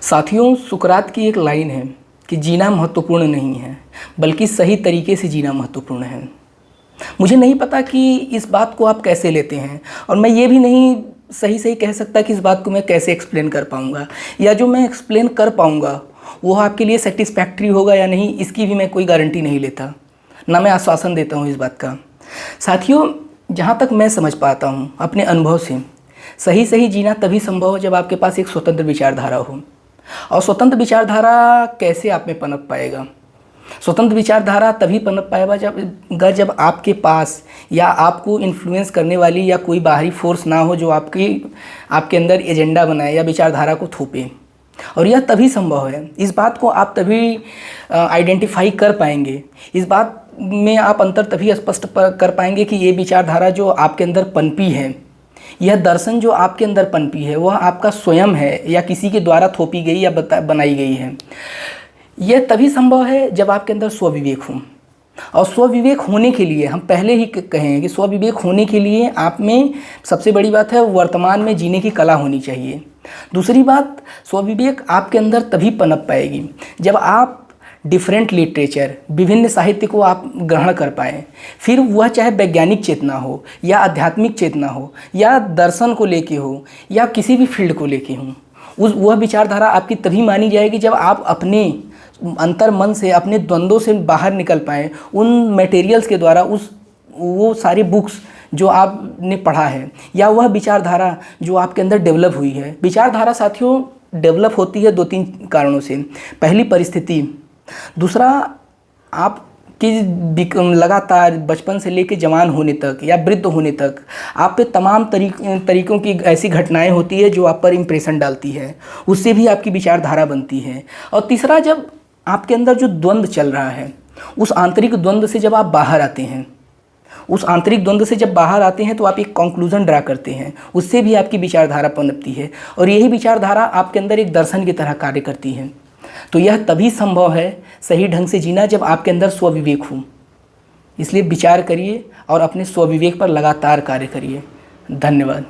साथियों, सुकरात की एक लाइन है कि जीना महत्वपूर्ण नहीं है, बल्कि सही तरीके से जीना महत्वपूर्ण है। मुझे नहीं पता कि इस बात को आप कैसे लेते हैं, और मैं ये भी नहीं सही कह सकता कि इस बात को मैं कैसे एक्सप्लेन कर पाऊँगा, या जो मैं एक्सप्लेन कर पाऊँगा वो आपके लिए सेटिस्फैक्ट्री होगा या नहीं, इसकी भी मैं कोई गारंटी नहीं लेता, ना मैं आश्वासन देता हूँ इस बात का। साथियों, जहाँ तक मैं समझ पाता हूँ अपने अनुभव से, सही जीना तभी संभव हो जब आपके पास एक स्वतंत्र विचारधारा हो। और स्वतंत्र विचारधारा कैसे आप में पनप पाएगा? स्वतंत्र विचारधारा तभी पनप पाएगा जब आपके पास या आपको इन्फ्लुएंस करने वाली या कोई बाहरी फोर्स ना हो जो आपके अंदर एजेंडा बनाए या विचारधारा को थोपे। और यह तभी संभव है, इस बात को आप तभी आइडेंटिफाई कर पाएंगे, इस बात में आप अंतर तभी स्पष्ट कर पाएंगे कि ये विचारधारा जो आपके अंदर पनपी है, यह दर्शन जो आपके अंदर पनपी है, वह आपका स्वयं है या किसी के द्वारा थोपी गई या बनाई गई है। यह तभी संभव है जब आपके अंदर स्वविवेक हो। और स्वविवेक होने के लिए हम पहले ही कहें कि स्वविवेक होने के लिए आप में सबसे बड़ी बात है वर्तमान में जीने की कला होनी चाहिए। दूसरी बात, स्वविवेक आपके अंदर तभी पनप पाएगी जब आप डिफरेंट लिटरेचर, विभिन्न साहित्य को आप ग्रहण कर पाएँ। फिर वह चाहे वैज्ञानिक चेतना हो या आध्यात्मिक चेतना हो या दर्शन को लेके हो या किसी भी फील्ड को लेके हो, वह विचारधारा आपकी तभी मानी जाएगी जब आप अपने अंतर मन से, अपने द्वंद्वों से बाहर निकल पाएँ, उन मटेरियल्स के द्वारा वो सारी बुक्स जो आपने पढ़ा है या वह विचारधारा जो आपके अंदर डेवलप हुई है। विचारधारा साथियों डेवलप होती है 2-3 कारणों से। पहली, परिस्थिति। दूसरा, आपकी लगातार बचपन से लेकर जवान होने तक या वृद्ध होने तक आप पे तमाम तरीक़ों की ऐसी घटनाएं होती है जो आप पर इम्प्रेशन डालती है, उससे भी आपकी विचारधारा बनती है। और तीसरा, जब आपके अंदर जो द्वंद्व चल रहा है, उस आंतरिक द्वंद्व से जब आप बाहर आते हैं, तो आप एक कंक्लूजन ड्रा करते हैं, उससे भी आपकी विचारधारा पनपती है। और यही विचारधारा आपके अंदर एक दर्शन की तरह कार्य करती है। तो यह तभी संभव है सही ढंग से जीना जब आपके अंदर स्वविवेक हो। इसलिए विचार करिए और अपने स्वविवेक पर लगातार कार्य करिए। धन्यवाद।